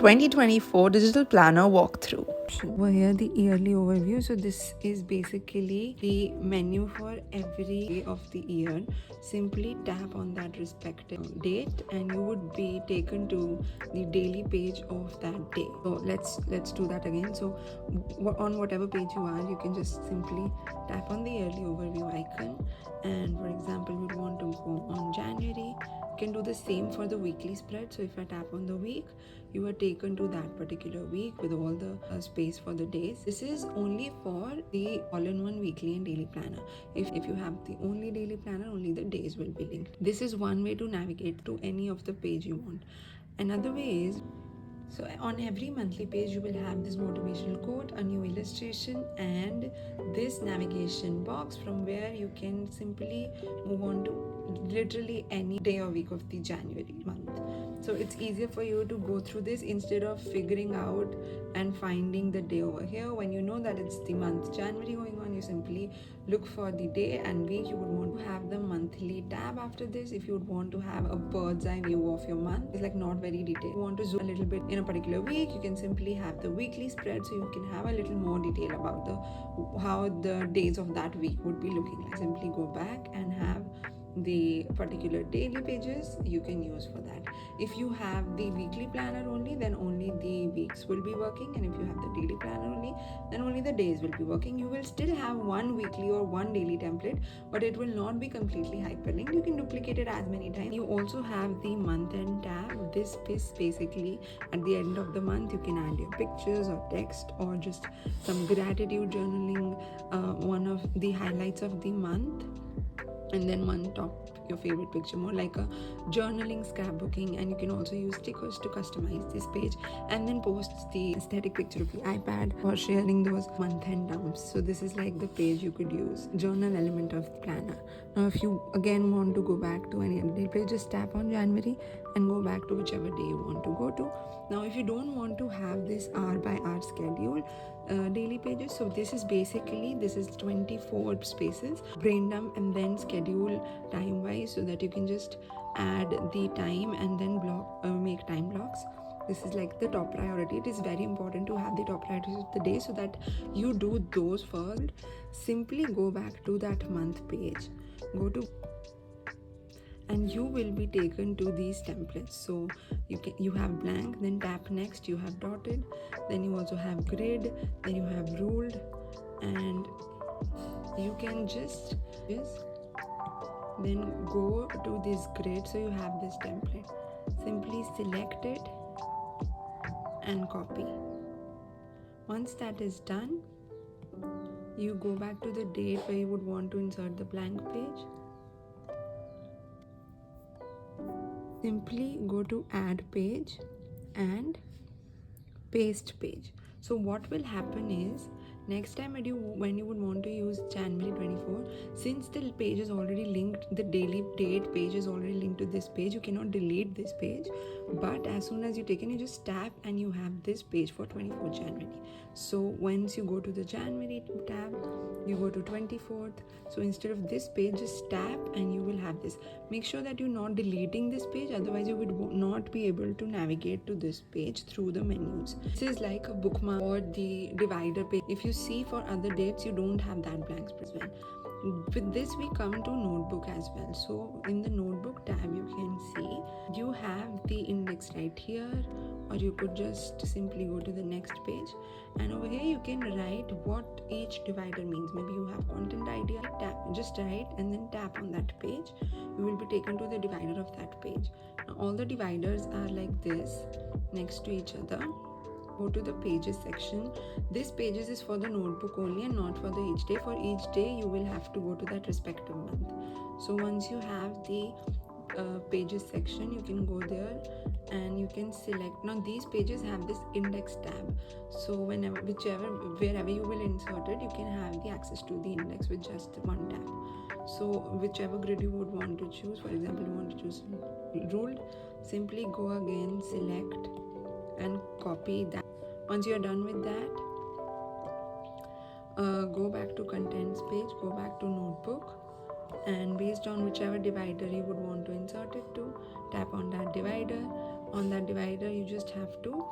2024 Digital Planner Walkthrough. Over here, the yearly overview. So this is basically the menu for every day of the year. Simply tap on that respective date and you would be taken to the daily page of that day. So let's do that again. So on whatever page you are, you can just simply tap on the yearly overview icon, and for example, we want to go on January. You can do the same for the weekly spread. So if I tap on the week, you are taken to that particular week with all the space for the days. This is only for the all-in-one weekly and daily planner. If you have the only daily planner, only the days will be linked. This is one way to navigate to any of the page you want. Another way is, so on every monthly page you will have this motivational quote, a new illustration, and this navigation box from where you can simply move on to literally any day or week of the January month. So it's easier for you to go through this instead of figuring out and finding the day over here. When you know that it's the month January going on, you simply look for the day and week. You would want to have the monthly tab after this. If you would want to have a bird's eye view of your month, it's like not very detailed. You want to zoom a little bit in a particular week, you can simply have the weekly spread, so you can have a little more detail about how the days of that week would be looking like. Simply go back and have the particular daily pages you can use for that. If you have the weekly planner only, then only the weeks will be working, and if you have the daily planner only, then only the days will be working. You will still have one weekly or one daily template, but it will not be completely hyperlinked. You can duplicate it as many times. You also have the month end tab. This is basically at the end of the month you can add your pictures or text or just some gratitude journaling, one of the highlights of the month, and then one top your favorite picture, more like a journaling, scrapbooking. And you can also use stickers to customize this page, and then post the aesthetic picture of the iPad for sharing those month-end dumps. So this is like the page you could use, journal element of the planner. Now if you again want to go back to any other day page, just tap on January and go back to whichever day you want to go to. Now if you don't want to have this hour by hour schedule daily pages, so this is 24 spaces, brain dump and then schedule time wise, so that you can just add the time and then make time blocks. This is like the top priority. It is very important to have the top priorities of the day, so that you do those first. Simply go back to that month page, and you will be taken to these templates. So you have blank, then tap next, you have dotted, then you also have grid, then you have ruled, and you can just then go to this grid. So you have this template, simply select it and copy. Once that is done, you go back to the date where you would want to insert the blank page. Simply go to add page and paste page. So what will happen is, next time when you would want to use January 24, since the page is already linked, the daily date page is already linked to this page, you cannot delete this page. But as soon as you take it, you just tap and you have this page for 24 January. So once you go to the January tab, you go to 24th. So instead of this page, just tap and you will have this. Make sure that you're not deleting this page, otherwise you would not be able to navigate to this page through the menus. This is like a bookmark or the divider page. If you see for other dates, you don't have that blank space as well. With this we come to notebook as well. So in the notebook tab, you can see you have the index right here, or you could just simply go to the next page, and over here you can write what each divider means. Maybe you have content idea, just write and then tap on that page. You will be taken to the divider of that page. Now all the dividers are like this, next to each other. Go to the pages section. This pages is for the notebook only and not for the each day. For each day you will have to go to that respective month. So once you have the pages section, you can go there and you can select. Now these pages have this index tab, so wherever you will insert it, you can have the access to the index with just one tap. So whichever grid you would want to choose, for example you want to choose ruled, simply go again, select and copy that. Once you are done with that, go back to contents page, go back to notebook, and based on whichever divider you would want to insert it to, tap on that divider. on that divider you just have to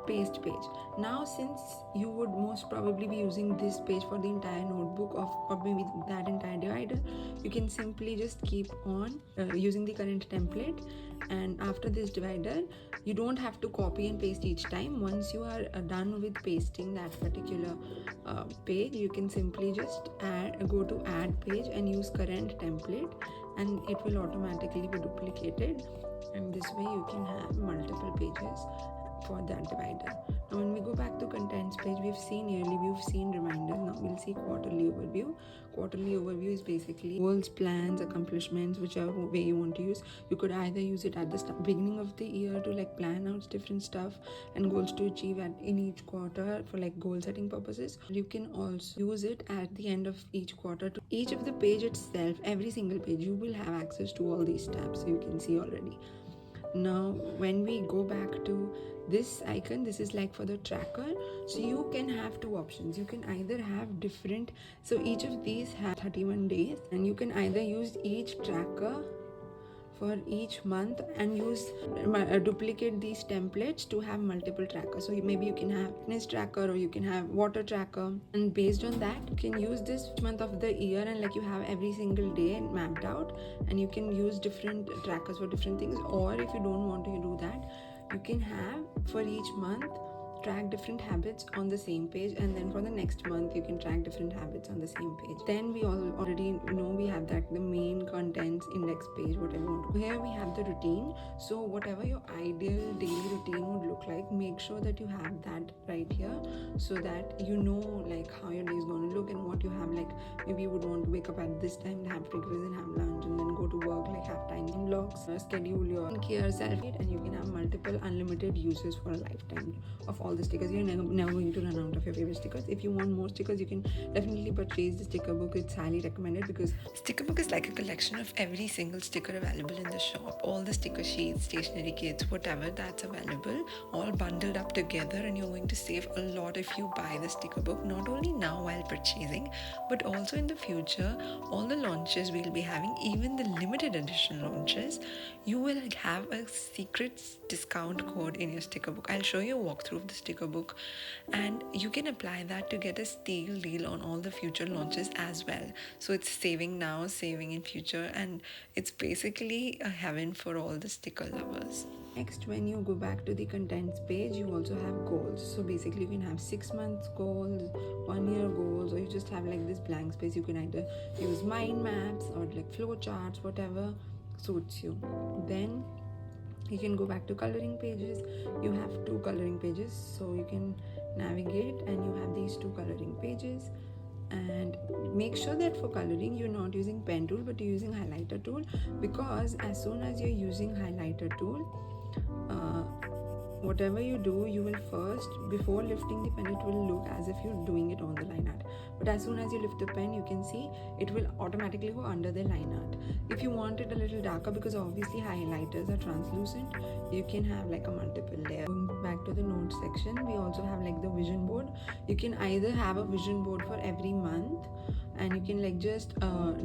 paste page. Now since you would most probably be using this page for the entire notebook or maybe that entire divider, you can simply just keep on using the current template, and after this divider you don't have to copy and paste each time. Once you are done with pasting that particular page, you can simply just go to add page and use current template, and it will automatically be duplicated, and this way you can have multiple pages for that divider. Now when we go back to contents page, we've seen yearly, we've seen reminders. Now we'll see quarterly overview. Quarterly overview is basically goals, plans, accomplishments, whichever way you want to use. You could either use it at the beginning of the year to like plan out different stuff and goals to achieve in each quarter for like goal setting purposes. You can also use it at the end of each quarter. To each of the page itself, every single page, you will have access to all these tabs, so you can see already. Now when we go back to this icon, this is like for the tracker, so you can have two options. You can either have different, so each of these have 31 days, and you can either use each tracker for each month and use duplicate these templates to have multiple trackers. So maybe you can have fitness tracker or you can have water tracker, and based on that you can use this month of the year, and like you have every single day mapped out, and you can use different trackers for different things. Or if you don't want to do that, you can have for each month track different habits on the same page, and then for the next month you can track different habits on the same page. Then we already know we have that the main contents index page, whatever you want to. Here we have the routine, so whatever your ideal daily routine would look like, make sure that you have that right here, so that you know like how your day is going to look and what you have. Like maybe you would want to wake up at this time, have breakfast and have lunch, and then go to work, like have time blocks, schedule your care, self, and you can have multiple unlimited uses for a lifetime of all the stickers. You're never going to run out of your favorite stickers. If you want more stickers, you can definitely purchase the sticker book. It's highly recommended because Sticker book is like a collection of every single sticker available in the shop. All the sticker sheets, stationery kits, whatever that's available, all bundled up together, and you're going to save a lot if you buy the sticker book, not only now while purchasing, but also in the future. All the launches we'll be having, even the limited edition launches, you will have a secret discount code in your sticker book. I'll show you a walkthrough of the sticker book, and you can apply that to get a steal deal on all the future launches as well. So it's saving now, saving in future, and it's basically a heaven for all the sticker lovers. next, when you go back to the contents page, you also have goals. So basically you can have 6 months goals, 1 year goals, or you just have like this blank space. You can either use mind maps or like flow charts, whatever suits you. Then you can go back to coloring pages. You have 2 coloring pages, so you can navigate and you have these 2 coloring pages. And make sure that for coloring you're not using pen tool but you're using highlighter tool, because as soon as you're using highlighter tool, whatever you do, you will first, before lifting the pen, it will look as if you're doing it on the line art, but as soon as you lift the pen, you can see it will automatically go under the line art. If you want it a little darker, because obviously highlighters are translucent, you can have like a multiple layer. Going back to the notes section, we also have like the vision board. You can either have a vision board for every month, and you can like just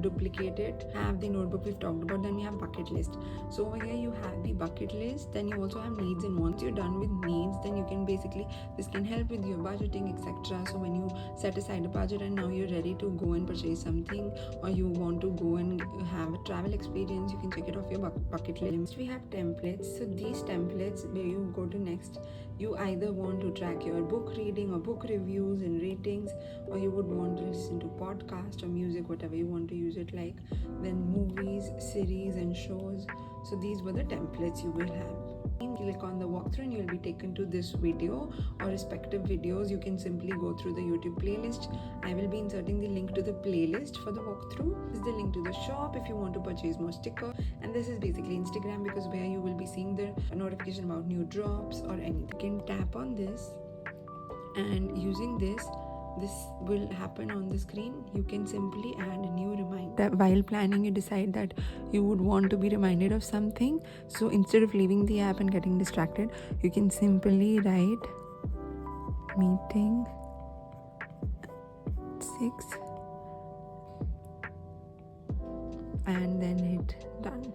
duplicate it, have the notebook we've talked about. Then we have bucket list. So over here you have the bucket list, then you also have needs and wants. You're done with needs, then you can basically, this can help with your budgeting, etc. So when you set aside a budget and now you're ready to go and purchase something, or you want to go and have a travel experience, you can check it off your bucket list. We have templates. So these templates, where you go to next, you either want to track your book reading or book reviews and ratings, or you would want to listen to podcast or music, whatever you want to use it like. Then movies, series and shows. So these were the templates you will have. Click on the walkthrough and you'll be taken to this video or respective videos. You can simply go through the YouTube playlist. I will be inserting the link to the playlist for the walkthrough. This is the link to the shop if you want to purchase more stickers, and this is basically Instagram, because where you will be seeing the notification about new drops or anything. You can tap on this, and using this will happen on the screen. You can simply add a new reminder. That while planning, you decide that you would want to be reminded of something, so instead of leaving the app and getting distracted, you can simply write meeting 6 and then hit done.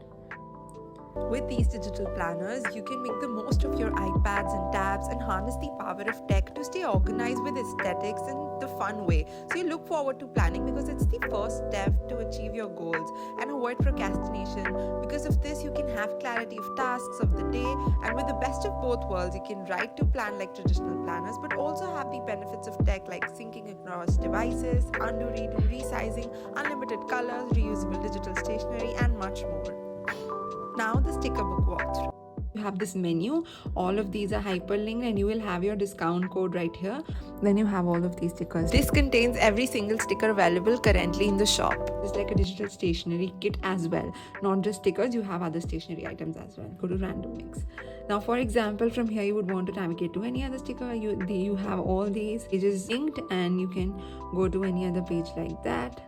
With these digital planners, you can make the most of your iPads and tabs and harness the power of tech to stay organized with aesthetics in the fun way. So you look forward to planning because it's the first step to achieve your goals, and avoid procrastination. Because of this, you can have clarity of tasks of the day, and with the best of both worlds, you can write to plan like traditional planners, but also have the benefits of tech like syncing across devices, undo, redo, resizing, unlimited colors, reusable digital stationery, and much more. Now the sticker book walkthrough. You have this menu, all of these are hyperlinked, and you will have your discount code right here. Then you have all of these stickers. This contains every single sticker available currently in the shop. It's like a digital stationery kit as well. Not just stickers, you have other stationery items as well. Go to random links. Now for example, from here you would want to navigate to any other sticker. You have all these pages linked, and you can go to any other page like that.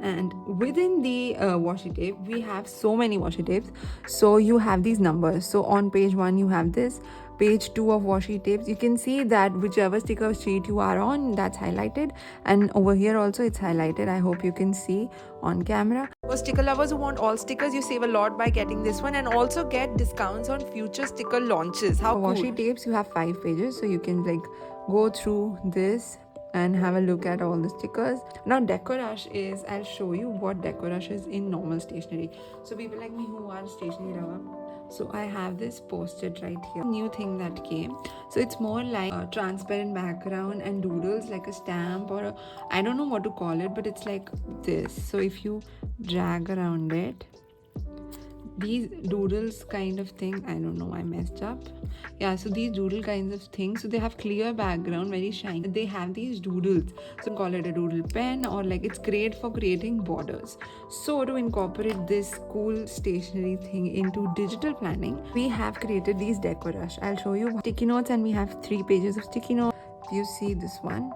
And within the washi tape, we have so many washi tapes, so you have these numbers. So on page 1 you have this, page 2 of washi tapes, you can see that whichever sticker sheet you are on, that's highlighted, and over here also it's highlighted. I hope you can see on camera. For sticker lovers who want all stickers, you save a lot by getting this one, and also get discounts on future sticker launches. How cool. For washi tapes you have 5 pages, so you can like go through this and have a look at all the stickers. Now Decorush is, I'll show you what Decorush is in normal stationery. So people like me who are stationery lover, so I have this posted right here, new thing that came. So it's more like a transparent background and doodles like a stamp, or a, I don't know what to call it, but it's like this. So if you drag around it, these doodles kind of thing, I don't know, I messed up. Yeah, so these doodle kinds of things, so they have clear background, very shiny, they have these doodles, so call it a doodle pen, or like it's great for creating borders. So to incorporate this cool stationery thing into digital planning, we have created these Decorush. I'll show you sticky notes, and we have 3 pages of sticky notes. If you see this one,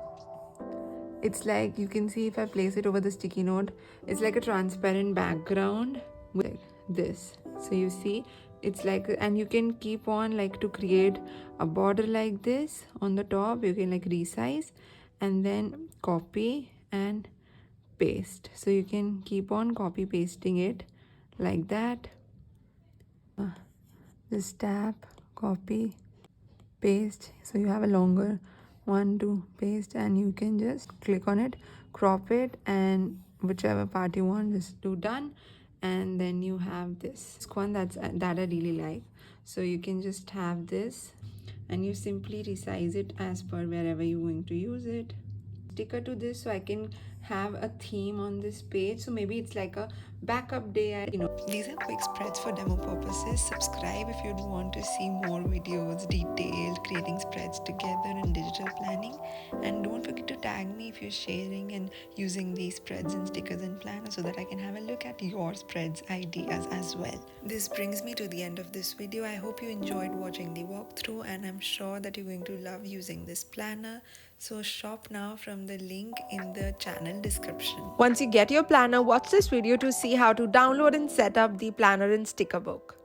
it's like, you can see if I place it over the sticky note, it's like a transparent background with this. So you see it's like, and you can keep on like to create a border like this on the top, you can like resize and then copy and paste. So you can keep on copy pasting it like that. Just tap, copy, paste, so you have a longer one to paste, and you can just click on it, crop it, and whichever part you want, just do done. And then you have this one that I really like, so you can just have this and you simply resize it as per wherever you're going to use it. Sticker to this, so I can have a theme on this page, so maybe it's like a backup day, These are quick spreads for demo purposes. Subscribe if you'd want to see more videos detailed creating spreads together in digital planning, and don't forget to tag me if you're sharing and using these spreads and stickers and planners, so that I can have a look at your spreads ideas as well. This brings me to the end of this video. I hope you enjoyed watching the walkthrough, and I'm sure that you're going to love using this planner. So shop now from the link in the channel description. Once you get your planner, watch this video to see how to download and set up the planner and sticker book.